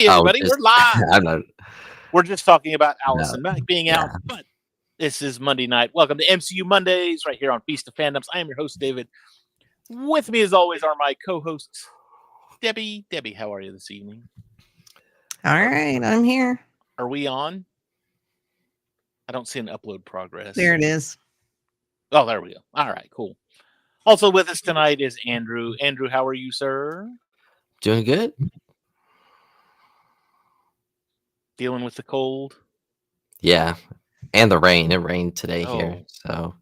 Hey everybody, we're live. I'm not. We're just talking about No, Allison Mack being out, yeah. but this is Monday night. Welcome to MCU Mondays right here on Feast of Fandoms. I am your host, David. With me, as always, are my co-hosts, Debbie. Debbie, how are you this evening? All right, I'm here. Are we on? I don't see an upload progress. There it is. Oh, there we go. All right, cool. Also with us tonight is Andrew. Andrew, how are you, sir? Doing good. Dealing with the cold? Yeah, and the rain. It rained today Oh. here, so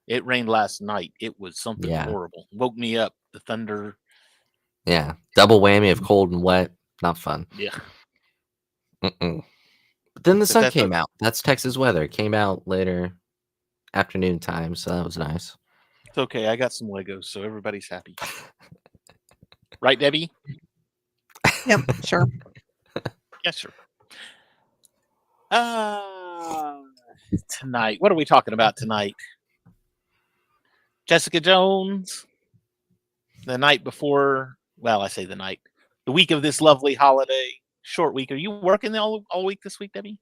It rained last night. It was something horrible. Woke me up. The thunder. Yeah, double whammy of cold and wet. Not fun. Yeah. Mm-mm. But then the sun came out. That's Texas weather. It came out later afternoon time, so that was nice. It's okay. I got some Legos, so everybody's happy. Right, Debbie? Yep, sure. Yes, sir. Tonight, what are we talking about tonight? Jessica Jones. The night before, well, I say the week of this lovely holiday, short week. Are you working all week this week, Debbie?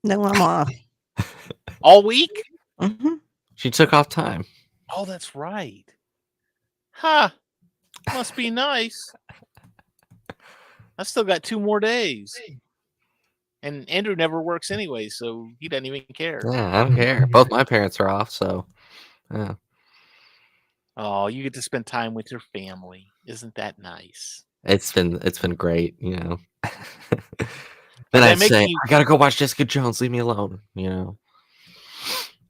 No, I'm off. All week? Mm-hmm. She took off time. Oh, that's right. Huh. Must be nice. I still got 2 more days. And Andrew never works anyway, so he doesn't even care. Yeah, I don't care. Both my parents are off, so yeah. Oh, you get to spend time with your family. Isn't that nice? It's been great, you know. Then I say, I gotta go watch Jessica Jones. Leave me alone, you know.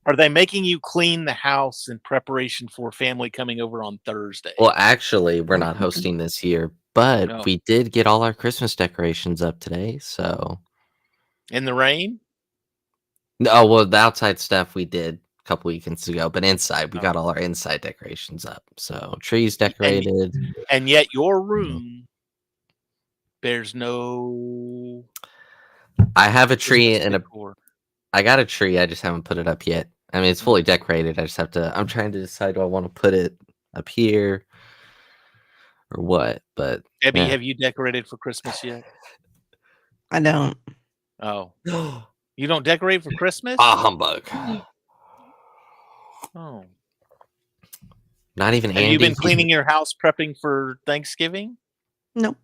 Are they making you clean the house in preparation for family coming over on Thursday? Well, actually, we're not hosting this year, but we did get all our Christmas decorations up today, so. In the rain? No, well, the outside stuff we did a couple weekends ago, but inside we got all our inside decorations up. So trees decorated. And yet your room bears no. I have a tree and I got a tree. I just haven't put it up yet. I mean, it's fully decorated. I just have to. I'm trying to decide, do I want to put it up here or what? But Debbie, have you decorated for Christmas yet? I don't. Oh. You don't decorate for Christmas? Ah, humbug. Oh. Not even Have you been cleaning your house prepping for Thanksgiving? Nope.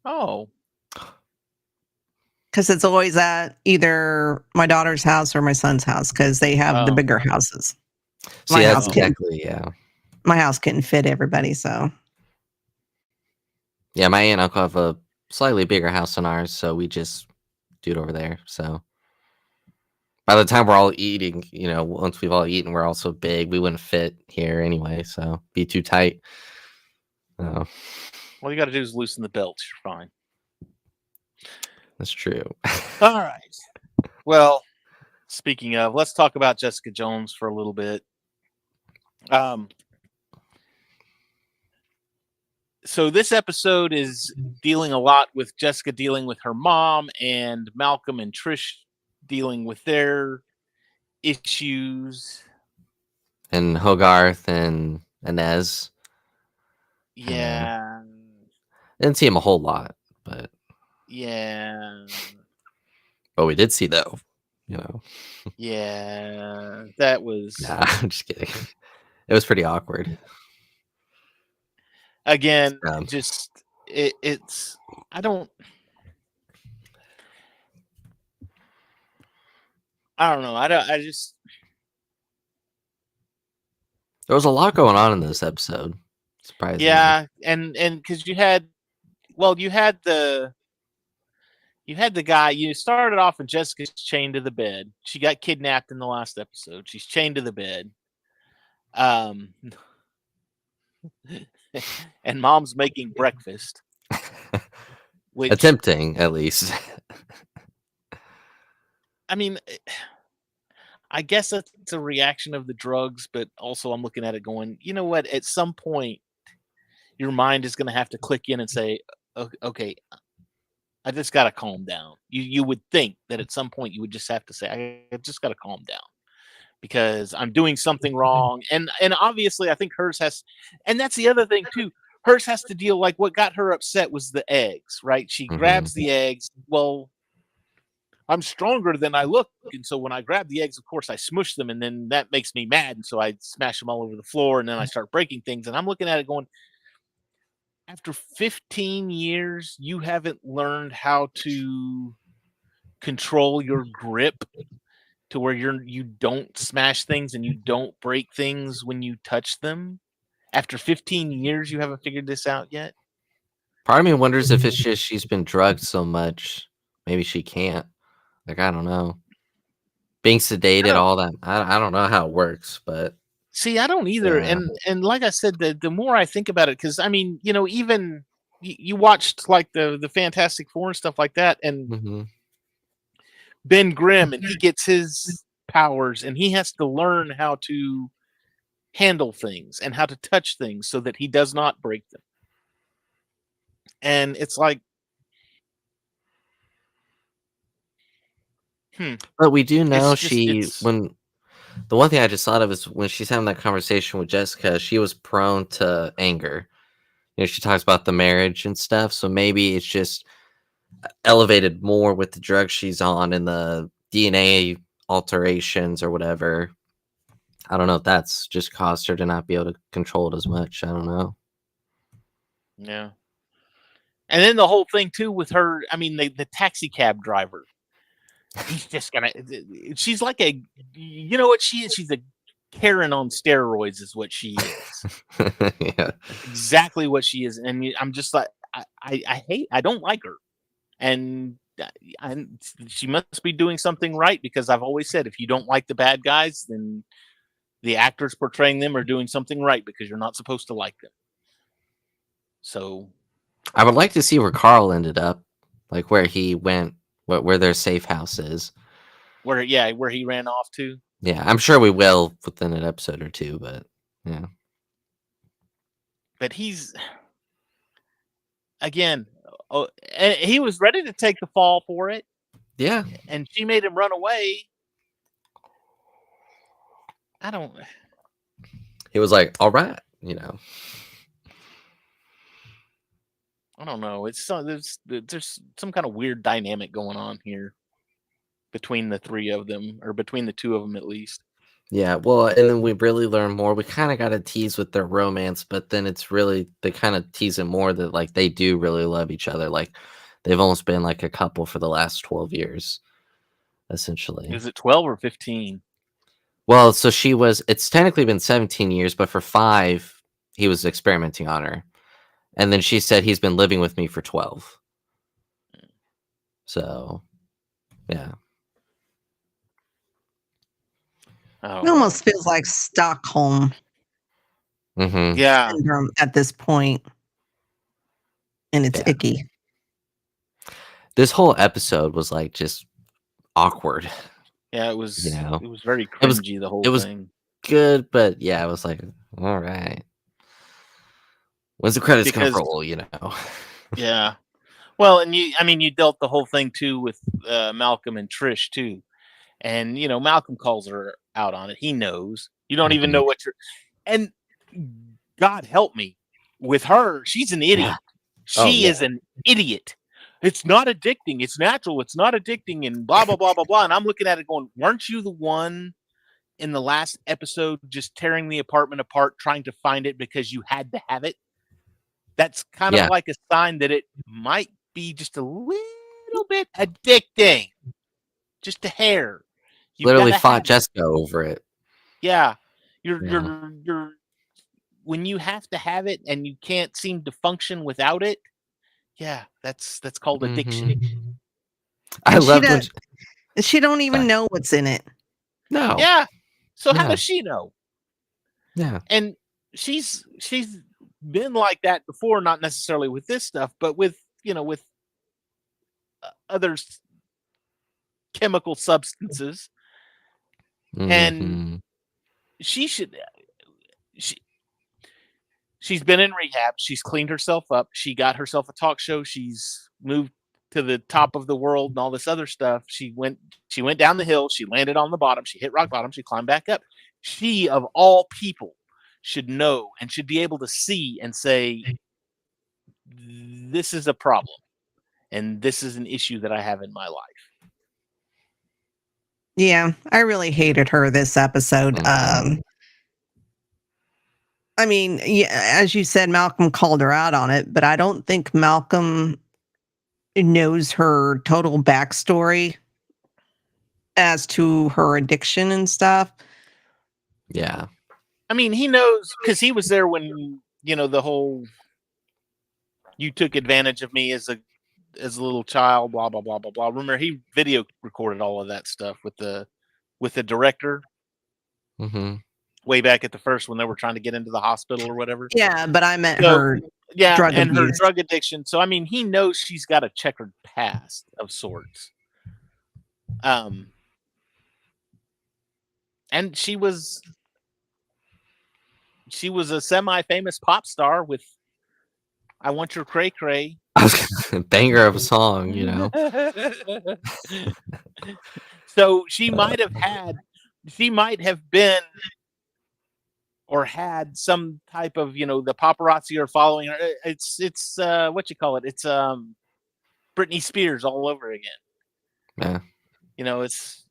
Oh. Because it's always at either my daughter's house or my son's house because they have the bigger houses. See, that's exactly, My house couldn't fit everybody, so. Yeah, my aunt and uncle have a slightly bigger house than ours, so we just do it over there, so. By the time we're all eating, you know, once we've all eaten, we're all so big, we wouldn't fit here anyway, so be too tight. All you got to do is loosen the belts. You're fine. That's true. All right. Well, speaking of, let's talk about Jessica Jones for a little bit. So this episode is dealing a lot with Jessica dealing with her mom and Malcom and Trish dealing with their issues. And Hogarth and Inez. Yeah. Didn't see him a whole lot, but. Yeah. But we did see, though, you know. Yeah. That was. Nah, I'm just kidding. It was pretty awkward. Again, it's. I don't know. I just. There was a lot going on in this episode. Surprisingly. Yeah, and because you had the guy. You started off with Jessica's chained to the bed. She got kidnapped in the last episode. She's chained to the bed. And mom's making breakfast. Attempting, at least. I mean, I guess that's a reaction of the drugs, but also I'm looking at it going, you know what? At some point, your mind is going to have to click in and say, okay, I just got to calm down. You would think that at some point you would just have to say, I just got to calm down because I'm doing something wrong. And obviously I think hers has, and that's the other thing too. hers has to deal, like, what got her upset was the eggs, right? She grabs the eggs. Well, I'm stronger than I look, and so when I grab the eggs, of course, I smush them, and then that makes me mad, and so I smash them all over the floor, and then I start breaking things, and I'm looking at it going, after 15 years, you haven't learned how to control your grip to where you don't smash things and you don't break things when you touch them. After 15 years, you haven't figured this out yet? Part of me wonders if it's just she's been drugged so much, maybe she can't. Like, I don't know. Being sedated, all that. I don't know how it works, but see, I don't either. yeah. And like I said, the more I think about it, because I mean, even you watched like the Fantastic Four and stuff like that, and Ben Grimm, and he gets his powers, and he has to learn how to handle things and how to touch things so that he does not break them. And it's like, But we do know it's when the one thing I just thought of is when she's having that conversation with Jessica, she was prone to anger. She talks about the marriage and stuff, so maybe it's just elevated more with the drugs she's on and the DNA alterations or whatever. I don't know if that's just caused her to not be able to control it as much. I don't know. Yeah. And then the whole thing too with her, I mean, the taxi cab driver, he's just gonna, she's like you know what she is? She's a Karen on steroids is what she is. Yeah. Exactly what she is. And I'm just like, I don't like her. And she must be doing something right, because I've always said, if you don't like the bad guys, then the actors portraying them are doing something right, because you're not supposed to like them. So I would like to see where Karl ended up, like where he went, where their safe house is. where he ran off to. Yeah, I'm sure we will within an episode or two, but yeah. But he's, again, and he was ready to take the fall for it. Yeah. And she made him run away. He was like, all right, I don't know. There's some kind of weird dynamic going on here between the three of them, or between the two of them at least. Yeah, well, and then we really learn more. We kind of got to tease with their romance, but then it's really, they kind of tease it more that like they do really love each other. Like they've almost been like a couple for the last 12 years, essentially. Is it 12 or 15? Well, so it's technically been 17 years, but for 5, he was experimenting on her. And then she said he's been living with me for 12. So, yeah. It almost feels like Stockholm syndrome at this point, and it's icky. This whole episode was like just awkward. Yeah, it was. It was very cringy. The whole thing. Good, but yeah, it was like, all right. When's the credits gonna roll? Yeah. Well, and you dealt the whole thing too with Malcom and Trish too. And Malcom calls her out on it. He knows. You don't even know what you're. And God help me, with her, she's an idiot. She is an idiot. It's not addicting. It's natural. It's not addicting, and blah blah blah blah blah. And I'm looking at it going, weren't you the one in the last episode just tearing the apartment apart, trying to find it because you had to have it? That's kind of like a sign that it might be just a little bit addicting, just a hair. Literally fought Jessica over it. Yeah, you're when you have to have it and you can't seem to function without it. Yeah, that's called addiction. I love when she don't even know what's in it. No. Yeah. So how does she know? Yeah. And she's been like that before, not necessarily with this stuff, but with with other chemical substances. And she's been in rehab. She's cleaned herself up. She got herself a talk show. She's moved to the top of the world and all this other stuff. She went down the hill. She landed on the bottom. She hit rock bottom. She climbed back up. She, of all people, should know and should be able to see and say, this is a problem, and this is an issue that I have in my life. Yeah, I really hated her this episode. I mean, yeah, as you said, Malcom called her out on it, but I don't think Malcom knows her total backstory as to her addiction and stuff. Yeah. I mean, he knows because he was there when, the whole you took advantage of me as a little child, blah blah blah blah blah. Remember, he video recorded all of that stuff with the director way back at the first when they were trying to get into the hospital or whatever. Yeah, but I meant her drug abuse. Her drug addiction. So I mean, he knows she's got a checkered past of sorts. And she was a semi-famous pop star with "I Want Your Cray Cray." Banger of a song, So she might have been or had some type of, the paparazzi are following her. It's what you call it? It's Britney Spears all over again. Yeah. It's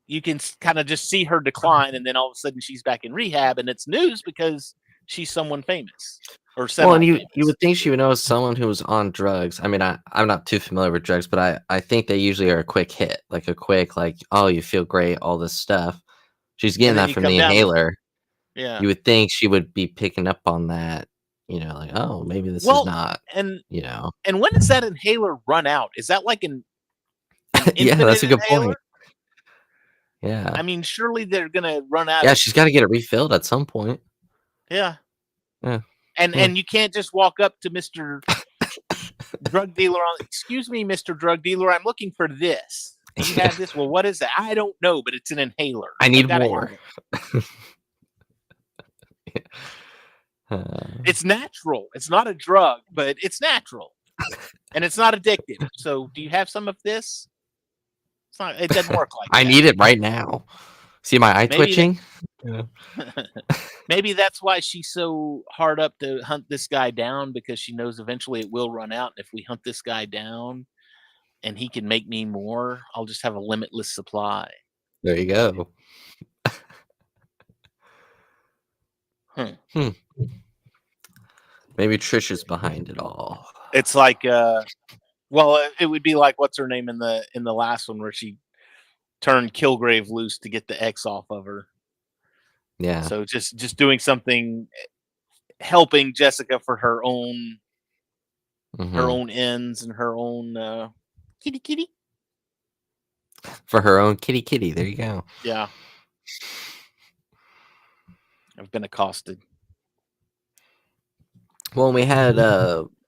you can kind of just see her decline, and then all of a sudden she's back in rehab, and it's news because she's someone famous. Well, and you would think she would know someone who was on drugs. I mean, I'm not too familiar with drugs, but I think they usually are a quick hit, like a quick, oh, you feel great, all this stuff. She's getting that from the inhaler. Yeah. You would think she would be picking up on that, like, oh, maybe this is not, And when does that inhaler run out? Is that like an yeah, that's a good inhaler? point. Yeah. I mean, surely they're going to run out. Yeah, she's got to get it refilled at some point. Yeah. Yeah. And you can't just walk up to Mr. Drug Dealer excuse me, Mr. Drug Dealer, I'm looking for this. You have this. Well, what is that? I don't know, but it's an inhaler. I need more. It's natural. It's not a drug, but it's natural. And it's not addictive. So do you have some of this? It doesn't work like that. I need it right now. See my eye twitching? Maybe that's why she's so hard up to hunt this guy down, because she knows eventually it will run out. And if we hunt this guy down and he can make me more, I'll just have a limitless supply. There you go. Maybe Trish is behind it all. It's like, it would be like, what's her name in the last one where she turned Kilgrave loose to get the X off of her. Yeah. So just doing something, helping Jessica for her own ends and her own kitty. For her own kitty. There you go. Yeah. I've been accosted. Well, we had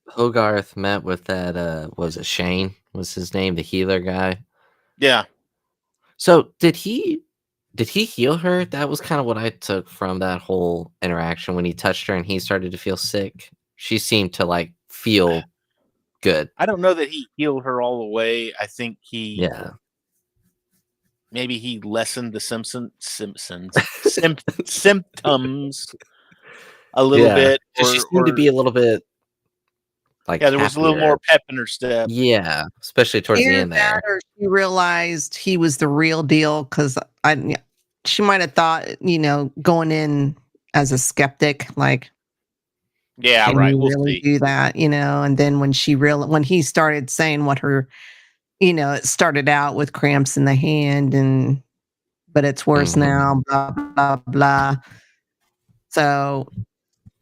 Hogarth met with that was it Shane was his name, the healer guy. Yeah. So did he heal her? That was kind of what I took from that whole interaction when he touched her and he started to feel sick. She seemed to feel good. I don't know that he healed her all the way. I think maybe he lessened the symptoms a little bit. She seemed to be a little bit there was a little more pep in her step. Yeah, especially towards the end there. Or she realized he was the real deal, because she might have thought, going in as a skeptic, yeah, right. We'll really do that, and then when he started saying what her, it started out with cramps in the hand but it's worse now, blah, blah, blah. So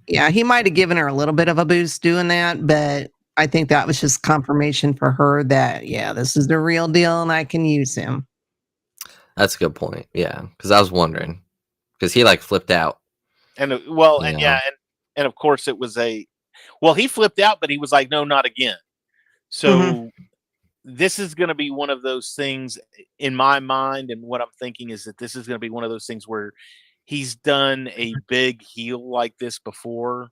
yeah, he might have given her a little bit of a boost doing that, but I think that was just confirmation for her that, this is the real deal and I can use him. That's a good point. Yeah, because I was wondering, because he flipped out. And of course it was he flipped out, but he was like, no, not again. So this is going to be one of those things in my mind, and what I'm thinking is that this is going to be one of those things where he's done a big heal like this before,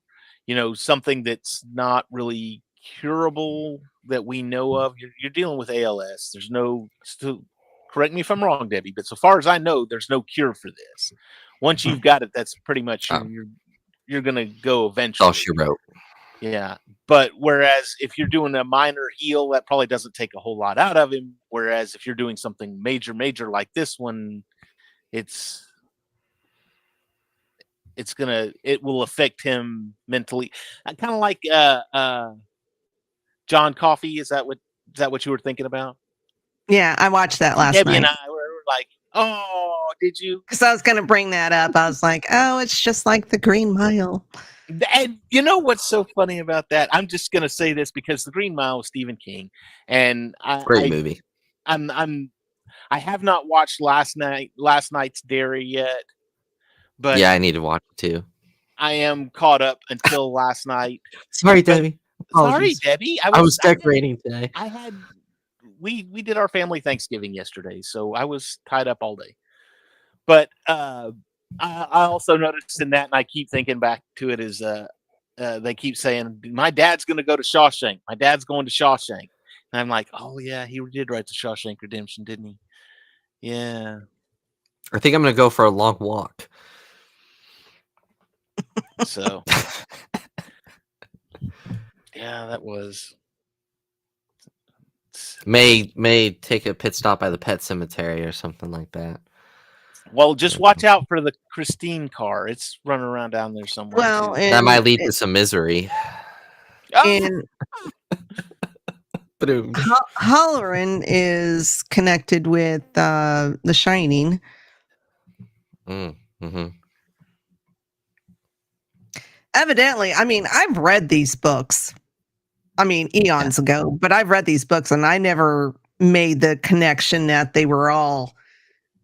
something that's not really curable that we know of. You're dealing with ALS. There's correct me if I'm wrong, Debbie, but so far as I know, there's no cure for this. Once you've got it, that's pretty much you're going to go eventually. All she wrote. Yeah. But whereas if you're doing a minor heal, that probably doesn't take a whole lot out of him. Whereas if you're doing something major like this one, it's it will affect him mentally. Kind of like John Coffey. Is that what you were thinking about? Yeah, I watched that See, last Debbie and night. I were like, oh, did you? Because I was going to bring that up. I was like, oh, it's just like the Green Mile. And you know what's so funny about that? I'm just gonna say this because The Green Mile was Stephen King, and Great movie. I have not watched last night's Dairy yet, but Yeah, I need to watch it too. I am caught up until last night. Sorry, But Debbie. sorry, Apologies. Debbie. I was decorating today. I had we did our family Thanksgiving yesterday, so I was tied up all day. But I also noticed in that, and I keep thinking back to it, is they keep saying my dad's going to go to Shawshank. My dad's going to Shawshank, and I'm like, oh yeah, he did write the Shawshank Redemption, didn't he? Yeah. I think I'm gonna go for a long walk. So yeah, that was. May take a pit stop by the pet cemetery or something like that. Well, just watch out for the Christine car. It's running around down there somewhere. Well, too. and That might lead to some misery. and Boom. Halloran is connected with The Shining. Mm-hmm. Evidently, I mean, I've read these books. I mean, eons ago, but I've read these books and I never made the connection that they were all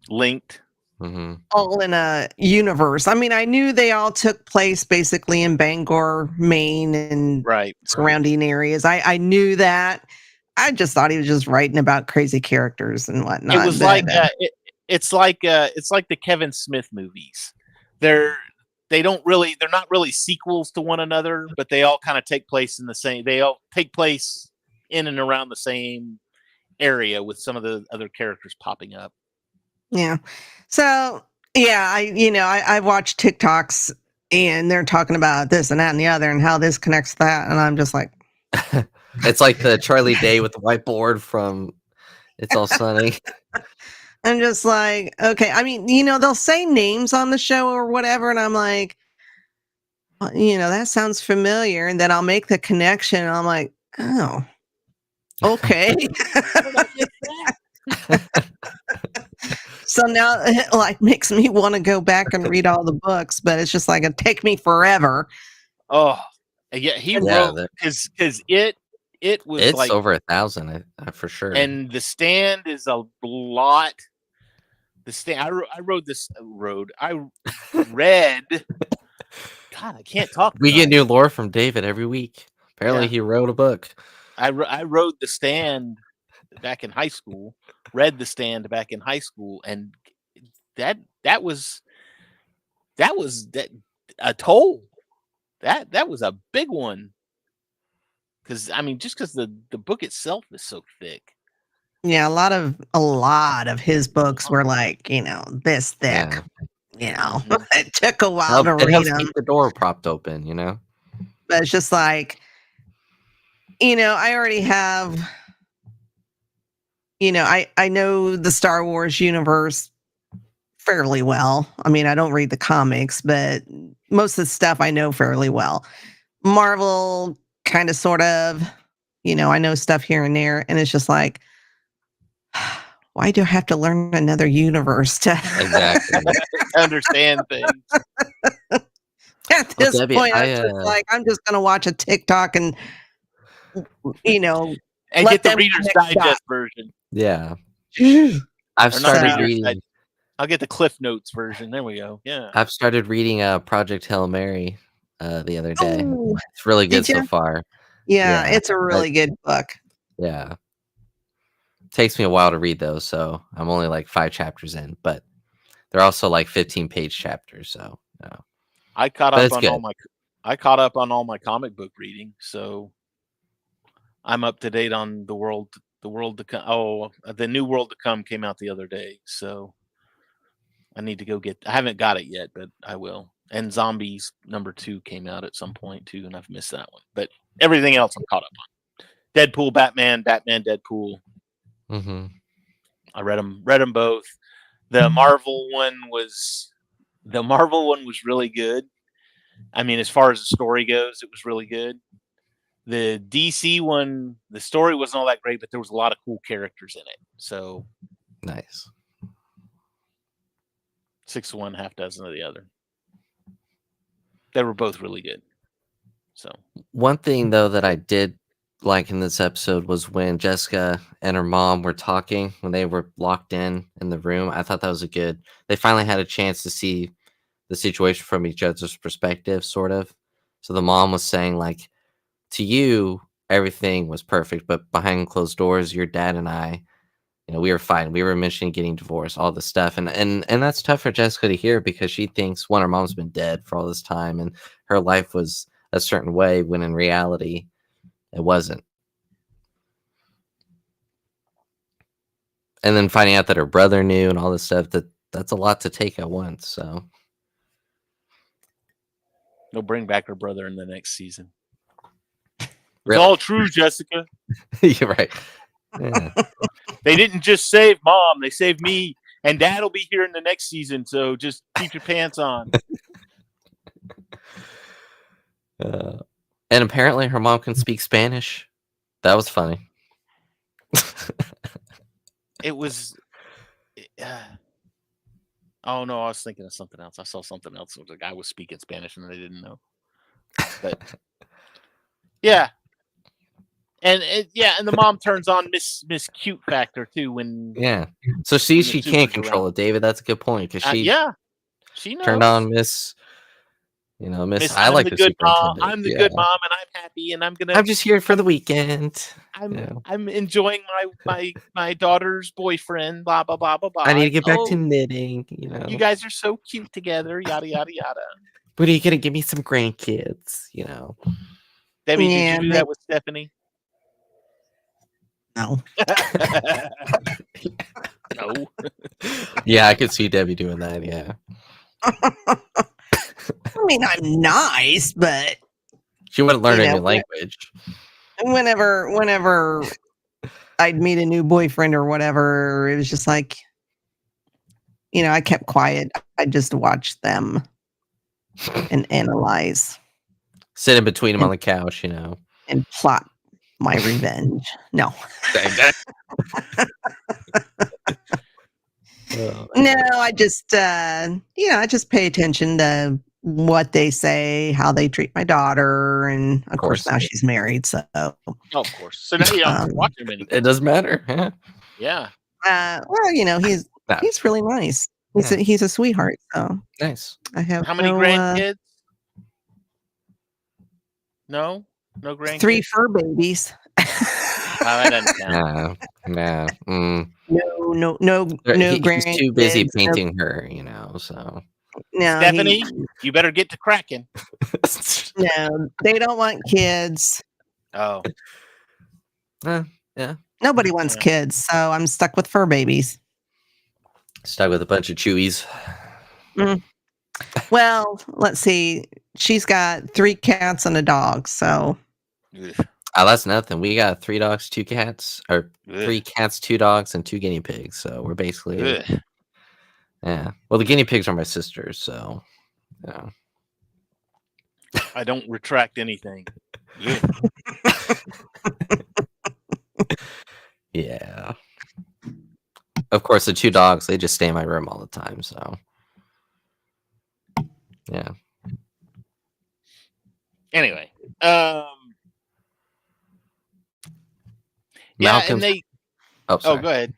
linked. Mm-hmm. All in a universe. I mean, I knew they all took place basically in Bangor, Maine, and surrounding areas. I knew that. I just thought he was just writing about crazy characters and whatnot. It was like it's like the Kevin Smith movies. They're not really sequels to one another, but they all kind of take place in the same. They all take place in and around the same area with some of the other characters popping up. Yeah. So yeah, I watch TikToks and they're talking about this and that and the other and how this connects to that, and I'm just like, it's like the Charlie Day with the whiteboard from It's All Sunny. I'm just like, okay. I mean, they'll say names on the show or whatever, and I'm like, well, that sounds familiar, and then I'll make the connection, and I'm like, oh, okay. So now it like makes me want to go back and read all the books, but it's just like it'd take me forever. Oh, yeah, he wrote because it was it's like over 1,000 for sure. And The Stand is a lot. The Stand. I read. God, I can't talk. We get new lore from David every week. Apparently, he wrote a book. I wrote The Stand back in high school. Read The Stand back in high school, and that was a toll. That was a big one. Because I mean, just because the book itself is so thick. Yeah, a lot of his books were like, this thick. It took a while to read them. Keep the door propped open, But it's just like, I already have, I know the Star Wars universe fairly well. I mean, I don't read the comics, but most of the stuff I know fairly well. Marvel, kind of, sort of, I know stuff here and there, and it's just like, why do I have to learn another universe to understand things? At this point, I'm just going to watch a TikTok and, and get the Reader's Digest version. Yeah. I've started reading. I'll get the Cliff Notes version. There we go. Yeah. I've started reading Project Hail Mary the other day. Oh, it's really good so far. Yeah, it's a really good book. Yeah. Takes me a while to read those, so I'm only like 5 chapters in, but they're also like 15-page chapters, so I caught up on all my comic book reading, so I'm up to date on the world to come. Oh, the New World to Come came out the other day, so I need to go get. I haven't got it yet, but I will. And Zombies #2 came out at some point too, and I've missed that one. But everything else I'm caught up on. Deadpool, Batman, Deadpool. Mm-hmm. I read them both. The Marvel one was really good. I mean, as far as the story goes, it was really good. The DC one, the story wasn't all that great, but there was a lot of cool characters in it. So Nice. 6 of one, half dozen of the other. They were both really good. So One thing though that I did like in this episode was when Jessica and her mom were talking when they were locked in the room. I thought that was they finally had a chance to see the situation from each other's perspective, sort of. So the mom was saying, like, to you, everything was perfect, but behind closed doors, your dad and I, we were fine. We were mentioning getting divorced, all this stuff. And that's tough for Jessica to hear because she thinks, one, her mom's been dead for all this time and her life was a certain way when in reality it wasn't. And then finding out that her brother knew and all this stuff, that's a lot to take at once. So they'll bring back her brother in the next season. Really? It's all true, Jessica. You're right. Yeah. They didn't just save Mom, they saved me. And Dad will be here in the next season, so just keep your pants on. And apparently her mom can speak Spanish. That was funny. It was... oh, no, I was thinking of something else. I saw something else. The guy was speaking Spanish and they didn't know. But, yeah. And the mom turns on Miss Cute Factor too when So she can't control it, David. That's a good point because she she knows. turned on Miss. Miss. I I'm like the the good mom. superintendent. I'm the good mom, and I'm happy, and I'm just here for the weekend. I'm enjoying my daughter's boyfriend. Blah blah blah blah blah. I need to get back to knitting. You guys are so cute together. Yada yada yada. When are you gonna give me some grandkids? Debbie, did you do that with Stephanie? No. No. Yeah, I could see Debbie doing that. Yeah. I mean, I'm nice, but she wouldn't learn any language. Whenever I'd meet a new boyfriend or whatever, it was just like, I kept quiet. I just watched them and analyze. Sit in between them on the couch, and plot my revenge. No. No, I just I just pay attention to what they say, how they treat my daughter, and of course now she's married, so of course. So now you don't have to watch him anymore. It doesn't matter. Huh? Yeah. Well, he's really nice. He's a sweetheart. So nice. I have how many grandkids? No grandkids. 3 fur babies. That doesn't count. No. No grandkids. He's too busy painting her, so. No, Stephanie, you better get to cracking. No, they don't want kids. Oh. Yeah. Nobody wants kids, so I'm stuck with fur babies. Stuck with a bunch of chewies. Well, let's see. She's got 3 cats and a dog, so. Oh, that's nothing. We got 3 dogs, 2 cats, or 3 cats, 2 dogs, and 2 guinea pigs. So we're basically, yeah. Well, the guinea pigs are my sisters, so yeah. I don't retract anything. Yeah. Of course, the 2 dogs, they just stay in my room all the time. So yeah. Anyway, Malcolm. and they. Oh, go ahead.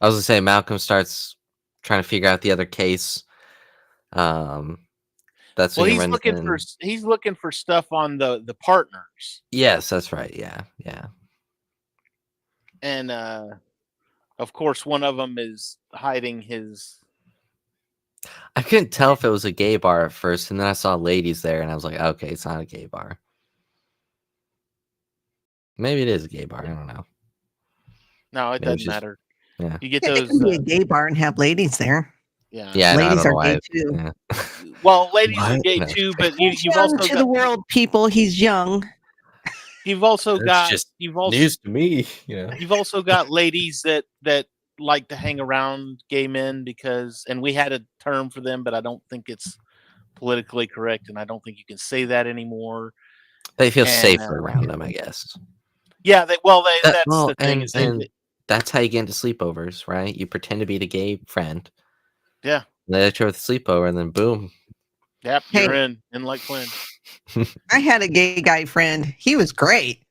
I was gonna say Malcolm starts trying to figure out the other case. That's when he's looking for stuff on the partners. Yes, that's right. Yeah. And of course, one of them is hiding his. I couldn't tell if it was a gay bar at first, and then I saw ladies there, and I was like, okay, it's not a gay bar. Maybe it is a gay bar. I don't know. No, it doesn't matter. Yeah. You get those. It can be a gay bar and have ladies there. Yeah. Yeah. Ladies are gay too. Yeah. Well, ladies are What? gay No. too, but He's you've young also to got the world, people. He's young. you've also That's got just you've also news to me. You know. you've also got ladies that like to hang around gay men because, and we had a term for them, but I don't think it's politically correct, and I don't think you can say that anymore. They feel And safer around them, I guess. yeah, that's Well, the thing is and that's how you get into sleepovers, right? You pretend to be the gay friend. yeah, They let you over the sleepover, and then boom. yep, Hey. you're in like Quinn. I had a gay guy friend. He was great.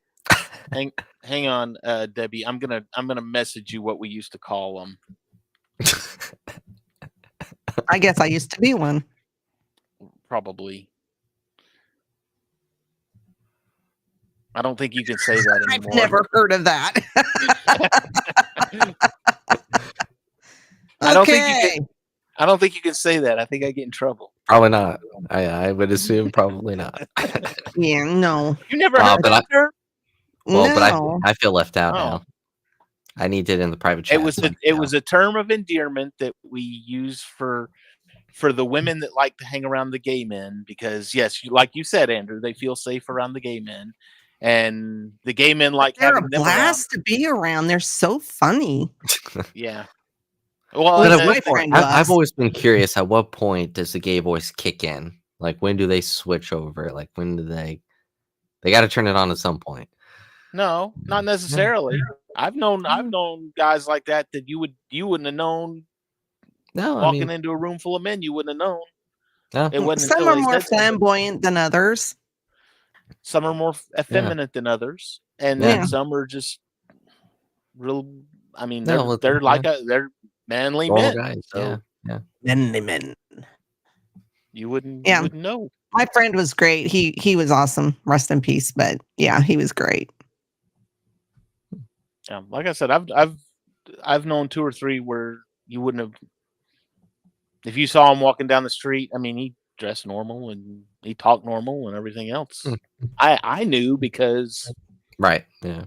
Hang on, Debbie. I'm gonna message you what we used to call them. I guess I used to be one. Probably. I don't think you can say that I've anymore. never heard of that. I don't think you can say that. I think I get in trouble. Probably not. I would assume probably not. Yeah, no. You never heard but that term? Well, but No. I feel left out Oh. now. I need it in the private chat. It was a term of endearment that we use for the women that like to hang around the gay men because yes, like you said, Andrew, they feel safe around the gay men, and the gay men like They're a having them around. blast to be around. They're so funny. Yeah. Well, But Well, at what my point, friend I've was. always been curious. At what point does the gay voice kick in? Like, when do they switch over? Like, when do they got to turn it on at some point? no, not necessarily. I've known guys like that you wouldn't have known. No, I Walking mean, into a room full of men, you wouldn't have known. no. It wasn't Some until are they more said something. flamboyant than others. Some are more effeminate than others, and Yeah. some are just real. I mean, No, they're manly Normal men. guys. So Yeah. Men. you wouldn't know. My friend was great. He was awesome. Rest in peace. But yeah, he was great. Yeah, like I said, I've known 2 or 3 where you wouldn't have. If you saw him walking down the street, I mean, he dressed normal and he talked normal and everything else. I knew because Right. Yeah.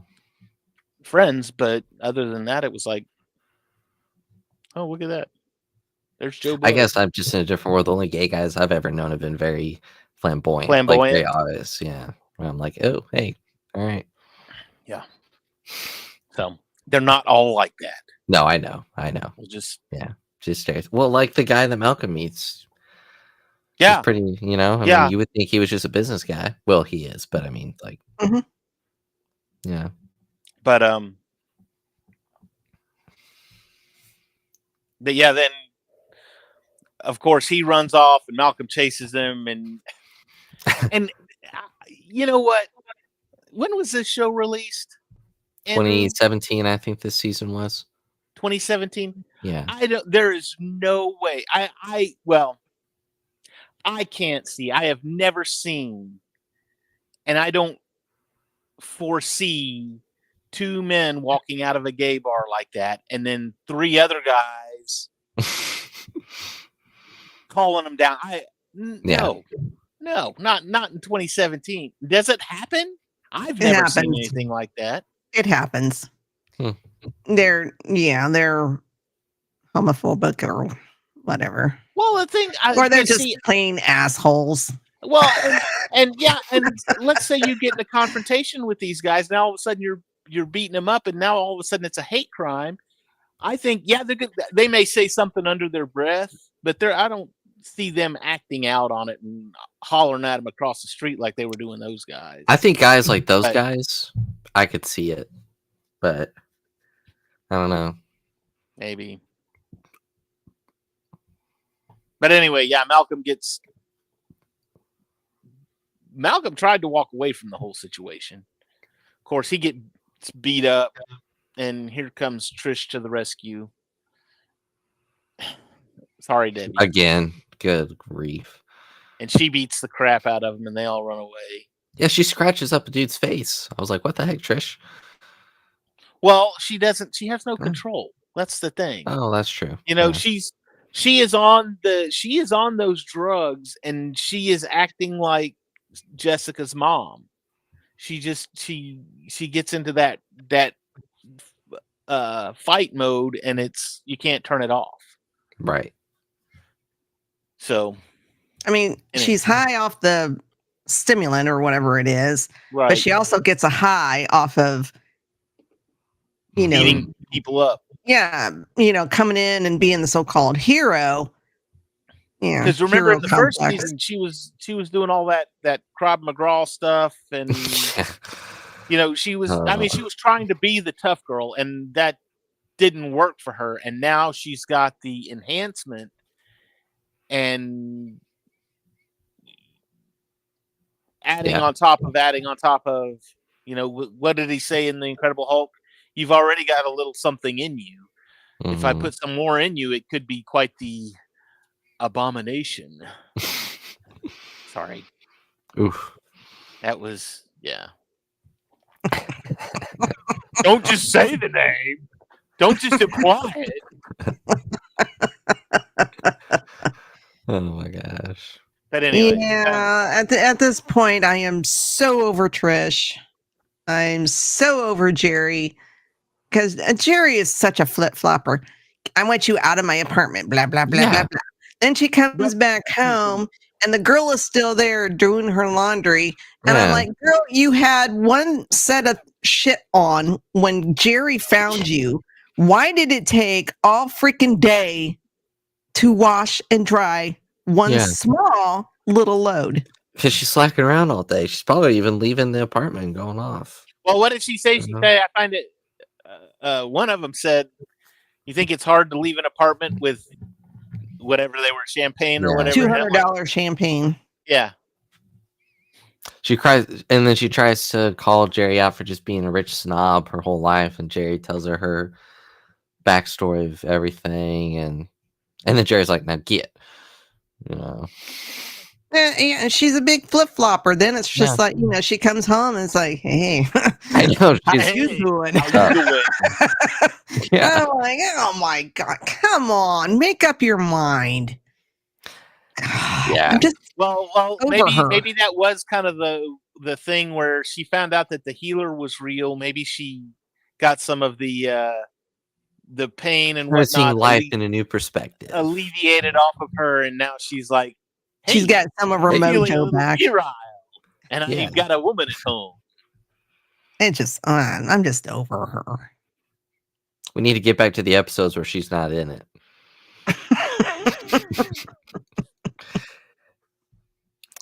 friends, but other than that, it was like, oh, look at that. There's Joe Blow. I guess I'm just in a different world. The only gay guys I've ever known have been very flamboyant. Like, Flamboyant. very obvious. Yeah. Where I'm like, oh, hey, all right. Yeah. So they're not all like that. No, I know. We'll just Just well, like the guy that Malcolm meets. yeah. He's pretty, I Yeah. mean, you would think he was just a business guy. Well, he is, but I mean, like, Mhm. yeah. But yeah, then of course he runs off and Malcolm chases him and you know what? When was this show released? 2017, I think this season was. 2017. Yeah. There is no way. I can't see. I have never seen, and I don't foresee 2 men walking out of a gay bar like that, and then 3 other guys calling them down. No, not in 2017. Does it happen? I've never seen anything like that. It happens. They're homophobic or whatever. Well, the thing, Or they're just plain assholes. Well, and let's say you get in a confrontation with these guys. Now all of a sudden you're beating them up, and now all of a sudden it's a hate crime. I think they're good. They may say something under their breath, but I don't see them acting out on it and hollering at them across the street like they were doing those guys. I think guys like those guys, I could see it, but I don't know. Maybe. But anyway, yeah, Malcolm tried to walk away from the whole situation. Of course, he gets beat up, and here comes Trish to the rescue. Sorry, Debbie. Again, good grief. And she beats the crap out of him, and they all run away. Yeah, she scratches up a dude's face. I was like, what the heck, Trish? Well, she doesn't. She has no control. That's the thing. Oh, that's true. She is on those drugs, and she is acting like Jessica's mom. She gets into that fight mode, and you can't turn it off. Right. So I mean, she's high off the stimulant or whatever it is, right. but she also gets a high off of, beating people up. Yeah, coming in and being the so-called hero. Yeah, because remember hero in the first complex. season she was doing all that Krav Maga stuff, and she was she was trying to be the tough girl, and that didn't work for her. And now she's got the enhancement, and adding on top of what did he say in the Incredible Hulk? You've already got a little something in you. If I put some more in you, it could be quite the abomination. Sorry. Oof. That was, yeah. Don't just say the name. Don't just imply it. Oh my gosh. But anyway. Yeah, at this point, I am so over Trish. I'm so over Jeri. Because Jeri is such a flip-flopper. I want you out of my apartment, blah, blah, blah, blah, blah. Then she comes back home, and the girl is still there doing her laundry. And I'm like, girl, you had one set of shit on when Jeri found you. Why did it take all freaking day to wash and dry one small little load? Because she's slacking around all day. She's probably even leaving the apartment and going off. Well, what did she say? She said, I find it... one of them said, you think it's hard to leave an apartment with whatever they were, champagne or whatever. $200 champagne. Yeah. She cries, and then she tries to call Jeri out for just being a rich snob her whole life, and Jeri tells her backstory of everything, and then Jerry's like, now get, Yeah, she's a big flip flopper. Then it's just like, she comes home and it's like, hey, I know how you doing? Yeah. I'm like, oh my God, come on, make up your mind. Yeah. Well, maybe that was kind of the thing where she found out that the healer was real. Maybe she got some of the pain and whatnot, seeing life in a new perspective, alleviated off of her, and now she's like, hey, she's got some of her mojo back, and I've got a woman at home. It just, I'm just over her. We need to get back to the episodes where she's not in it.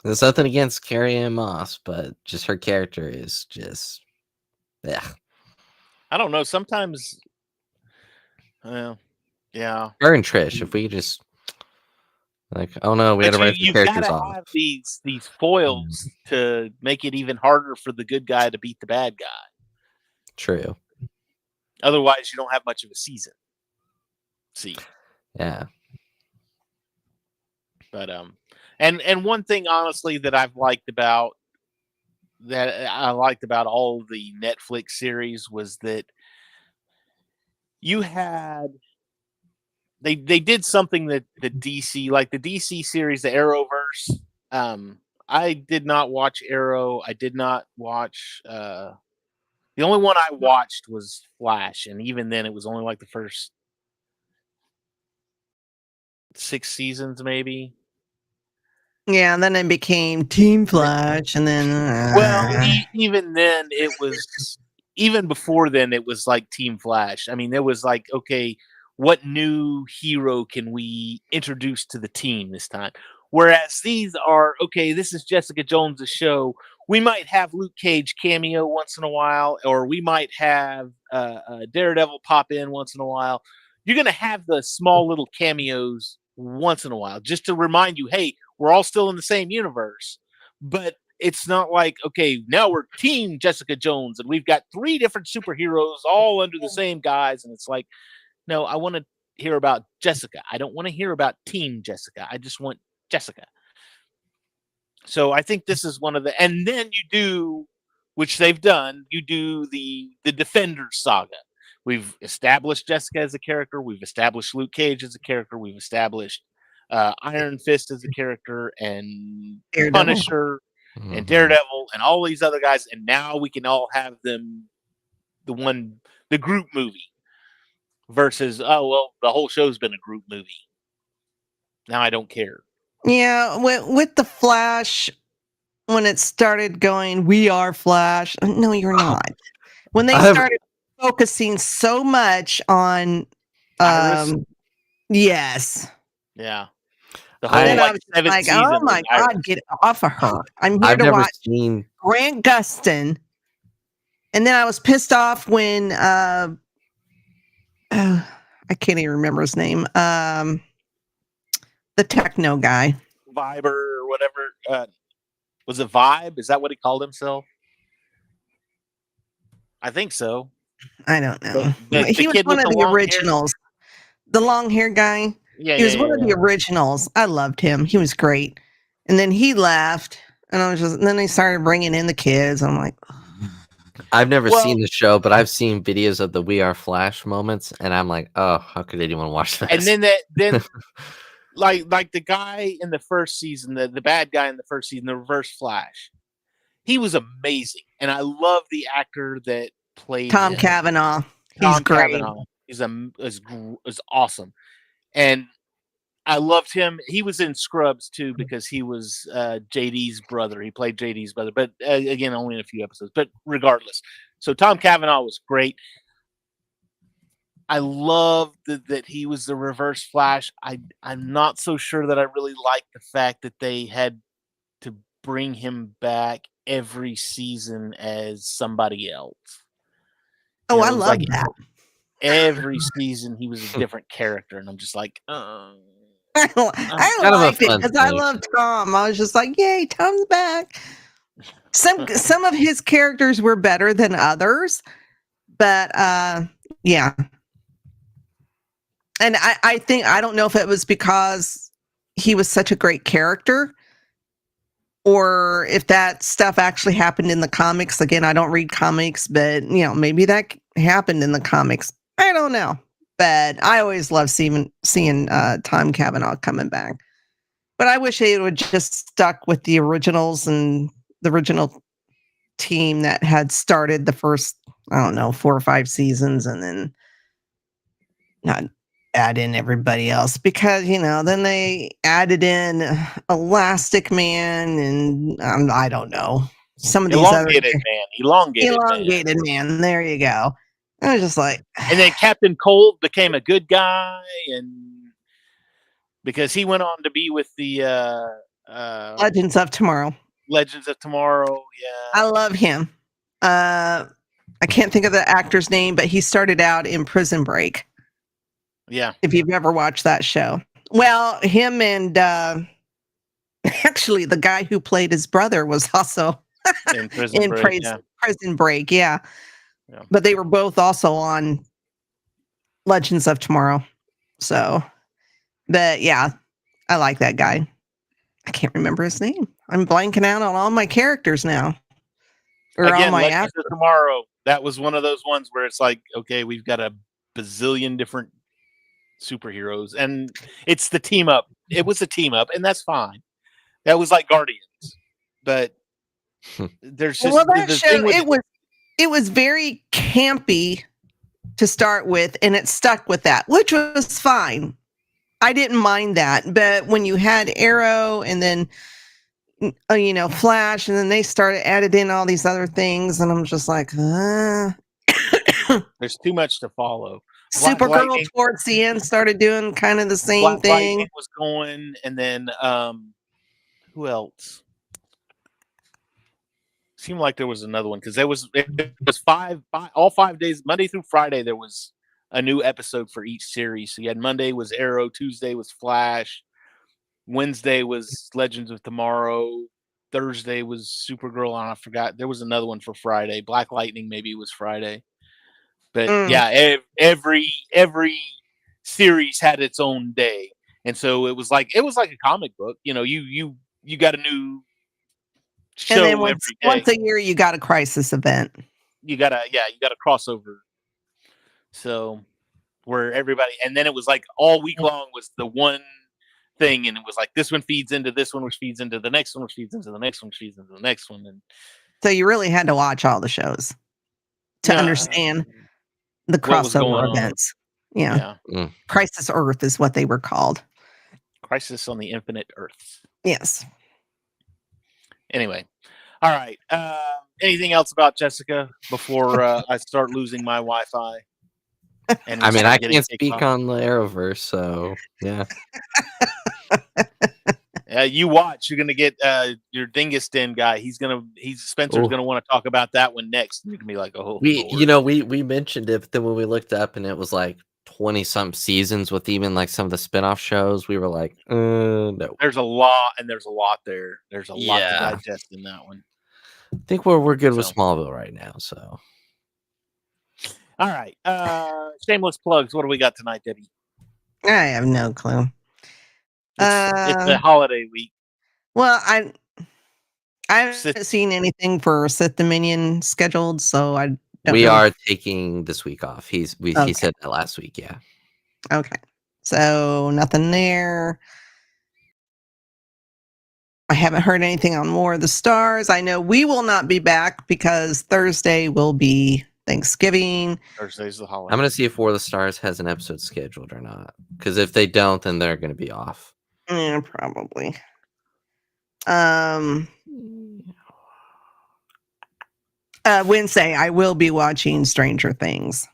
There's nothing against Carrie Ann Moss, but just her character is just, yeah. I don't know. Sometimes, yeah. Her and Trish, if we just like, oh no, we had to write the characters off. Have these foils to make it even harder for the good guy to beat the bad guy. True. Otherwise, you don't have much of a season. See. Yeah. But and one thing honestly that I liked about all the Netflix series was that you had they did something that the DC, like the DC series, the Arrowverse. I did not watch Arrow. I did not watch the only one I watched was Flash, and even then it was only like the first 6 seasons maybe. Yeah, and then it became Team Flash, and then even then it was, even before then it was like Team Flash. I mean, there was like, okay, what new hero can we introduce to the team this time? Whereas these are, okay, this is Jessica Jones' show. We might have Luke Cage cameo once in a while, or we might have Daredevil pop in once in a while. You're going to have the small little cameos once in a while, just to remind you, hey, we're all still in the same universe. But it's not like, okay, now we're Team Jessica Jones, and we've got 3 different superheroes all under the same guise. And it's like, no, I want to hear about Jessica. I don't want to hear about Team Jessica. I just want Jessica. So I think this is one of the, and then you do, which they've done, you do the Defenders saga. We've established Jessica as a character. We've established Luke Cage as a character. We've established Iron Fist as a charter, and Daredevil. Punisher, and Daredevil, and all these other guys. And now we can all have them, the group movie versus, oh, well, the whole show's been a group movie. Now I don't care. Yeah, with the Flash, when it started going, we are Flash. No, you're not. When they I've started focusing so much on, Iris. yes. Yeah. The And whole then I I like was just seventh like, oh season was my Iris. God, get off of her. I'm here I've to never watch seen. Grant Gustin. And then I was pissed off when I can't even remember his name. The techno guy. Viber or whatever. Was it Vibe? Is that what he called himself? I think so. I don't know. The He was kid one with of the the long hair. originals. The long hair guy. Yeah, He was yeah, one of yeah. the originals. I loved him. He was great. And then he left, and then they started bringing in the kids. I'm like, I've never Well- seen the show, but I've seen videos of the We Are Flash moments, and I'm like, oh, how could anyone watch this? And then like the guy in the first season, the bad guy in the first season, the Reverse Flash, he was amazing, and I love the actor that played Tom him. Cavanaugh. Tom He's great. Cavanaugh is awesome, and I loved him. He was in Scrubs too because he was JD's brother. He played JD's brother, but again, only in a few episodes. But regardless, so Tom Cavanaugh was great. I love that he was the Reverse Flash. I'm not so sure that I really like the fact that they had to bring him back every season as somebody else. Oh, You know, I it was love like that. every season he was a different character, and I'm just like, I kind of a liked it fun because I thing. love Tom. I was just like, yay, Tom's back. Some of his characters were better than others, but yeah. And I think I don't know if it was because he was such a great character or if that stuff actually happened in the comics. Again, I don't read comics, but maybe that happened in the comics. I don't know. But I always love seeing Tom Cavanaugh coming back. But I wish they would just stuck with the originals and the original team that had started the first, I don't know, 4 or 5 seasons, and then not add in everybody else, because then they added in Elastic Man and I don't know, some of these elongated man. There you go. I was just like, and then Captain Cold became a good guy, and because he went on to be with the Legends of Tomorrow. Yeah, I love him. I can't think of the actor's name, but he started out in Prison Break. Yeah. If you've ever watched that show. Well, him and actually the guy who played his brother was also in Prison Break. Prison Break, yeah. But they were both also on Legends of Tomorrow. So, but yeah, I like that guy. I can't remember his name. I'm blanking out on all my characters now. Or again, all my Legends of Tomorrow. That was one of those ones where it's like, okay, we've got a bazillion different superheroes, and it's the team up. It was a team up, and that's fine. That was like Guardians, but there's just it was very campy to start with, and it stuck with that, which was fine. I didn't mind that, but when you had Arrow and then Flash, and then they started added in all these other things, and I'm just like, there's too much to follow. Supergirl towards the end started doing kind of the same Black thing. Lightning was going, and then who else? Seemed like there was another one because it was all 5 days, Monday through Friday. There was a new episode for each series. So you had Monday was Arrow, Tuesday was Flash, Wednesday was Legends of Tomorrow, Thursday was Supergirl, and I forgot there was another one for Friday. Black Lightning maybe was Friday. But yeah, every series had its own day, and so it was like a comic book. You got a new show, and then once a year you got a crisis event. You got a crossover. So where everybody, and then it was like all week long was the one thing, and it was like this one feeds into this one, which feeds into the next one, which feeds into the next one, which feeds into the next one, and so you really had to watch all the shows to understand the crossover events. Yeah. Mm. Crisis Earth is what they were called. Crisis on the Infinite Earth. Yes. Anyway, all right. Anything else about Jessica before I start losing my Wi-Fi? And I mean, I getting can't kicked speak off? on the Arrowverse, so yeah. You watch. You're gonna get your Dingus Den guy. Spencer's Ooh. gonna want to talk about that one next. And you're gonna be like, oh, We Lord. we mentioned it, but then when we looked up and it was like 20 some seasons with even like some of the spin-off shows, we were like, no. There's a lot, and there's a lot there. There's a lot to Yeah. digest in that one. I think we're good with So. Smallville right now, so. All right. Shameless plugs. What do we got tonight, Debbie? I have no clue. It's the holiday week. Well, I haven't seen anything for Sith Dominion scheduled, so I don't We know. are taking this week off. He said that last week, yeah. Okay. So nothing there. I haven't heard anything on War of the Stars. I know we will not be back because Thursday will be Thanksgiving. Thursday's the holiday. I'm going to see if War of the Stars has an episode scheduled or not. Because if they don't, then they're going to be off. Yeah, probably. Wednesday, I will be watching Stranger Things.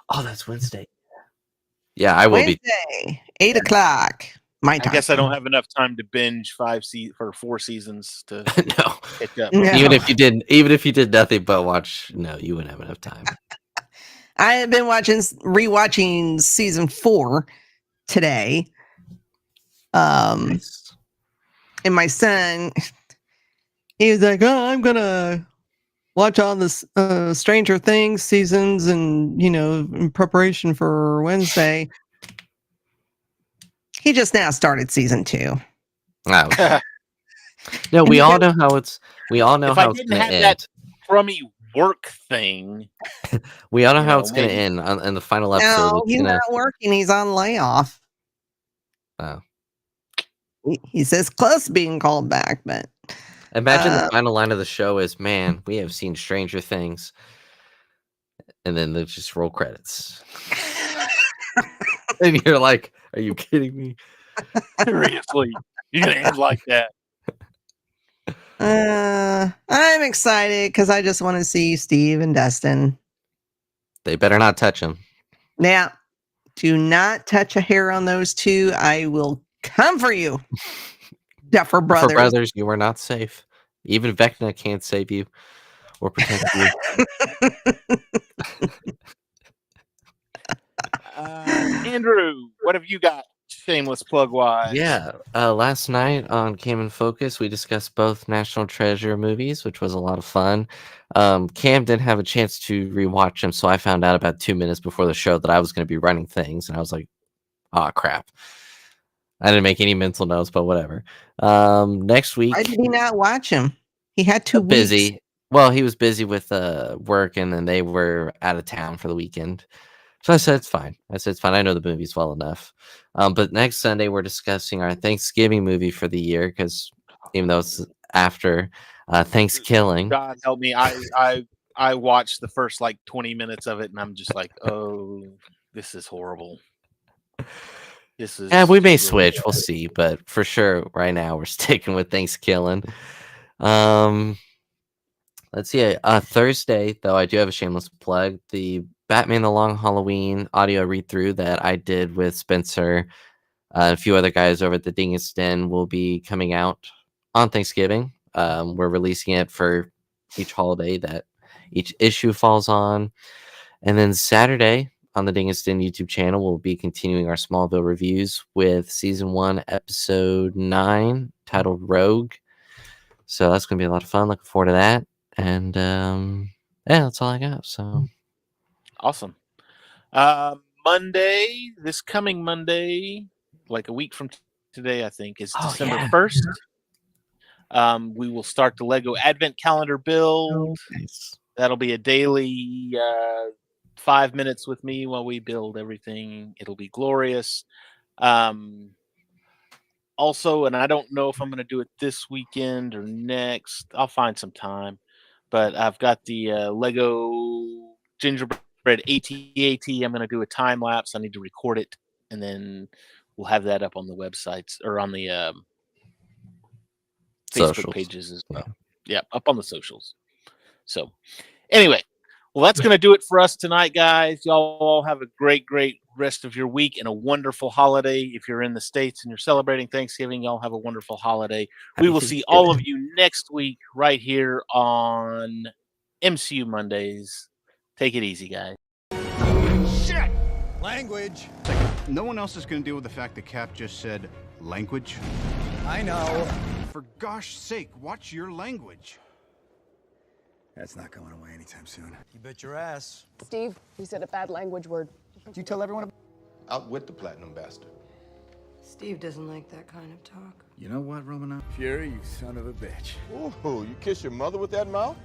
Oh, that's Wednesday. Yeah, I will Wednesday, 8 o'clock. My time. I guess I don't have enough time to binge 4 seasons to no. catch up. No. Even if you did nothing but watch, no, you wouldn't have enough time. I have been rewatching season 4 today. Nice. And my son, he was like, "Oh, I'm gonna watch all this Stranger Things seasons, and in preparation for Wednesday." He just now started season 2. Oh. No, we all know how it's. We all know if how I it's didn't going to have end. that crummy work thing, we all know how it's going to end in the final episode. No, he's not working. He's on layoff. Oh. He says close to being called back, but imagine the final line of the show is, "Man, we have seen Stranger Things," and then they just roll credits, and you're like, "Are you kidding me?" Seriously, you're gonna end like that? I'm excited because I just want to see Steve and Dustin. They better not touch him. Now, do not touch a hair on those two. I will come for you. Duffer Brothers. For brothers, you are not safe. Even Vecna can't save you or protect you. Andrew, what have you got? Shameless plug wise. Yeah, last night on Cam and Focus, we discussed both National Treasure movies, which was a lot of fun. Cam didn't have a chance to rewatch them, so I found out about 2 minutes before the show that I was going to be running things, and I was like, "Oh crap!" I didn't make any mental notes, but whatever. Next week, why did he not watch him? He had 2 busy. weeks. Well, he was busy with work, and then they were out of town for the weekend. So I said, it's fine. I know the movies well enough. But next Sunday, we're discussing our Thanksgiving movie for the year, because even though it's after Thanksgiving. God help me. I watched the first 20 minutes of it, and I'm just like, oh, this is horrible. This is. Yeah, we may switch. We'll see. But for sure, right now, we're sticking with Thanksgiving. Let's see. Thursday, though, I do have a shameless plug. The Batman The Long Halloween audio read-through that I did with Spencer, a few other guys over at the Dingus Den, will be coming out on Thanksgiving. We're releasing it for each holiday that each issue falls on. And then Saturday on the Dingus Den YouTube channel, we'll be continuing our Smallville reviews with Season 1, Episode 9, titled Rogue. So that's going to be a lot of fun. Looking forward to that. And yeah, that's all I got. So awesome. This coming Monday, like a week from today, I think, is December 1st. We will start the Lego Advent Calendar build. Nice. That'll be a daily 5 minutes with me while we build everything. It'll be glorious. Also, and I don't know if I'm going to do it this weekend or next. I'll find some time. But I've got the Lego gingerbread AT-AT. I'm going to do a time lapse. I need to record it and then we'll have that up on the websites or on the Facebook Socials. pages as well. Yeah. Yeah, up on the socials. So, anyway, well, that's going to do it for us tonight, guys. Y'all all have a great, great rest of your week and a wonderful holiday. If you're in the States and you're celebrating Thanksgiving, y'all have a wonderful holiday. We Happy will see all of Thanksgiving. you next week right here on MCU Mondays. Take it easy, guys. Shit! Language. No one else is going to deal with the fact that Cap just said language. I know. For gosh sake, watch your language. That's not going away anytime soon. You bet your ass. Steve, you said a bad language word. Did you tell everyone? Outwit the platinum bastard. Steve doesn't like that kind of talk. You know what, Romanov? Fury, you son of a bitch. Ooh, you kiss your mother with that mouth?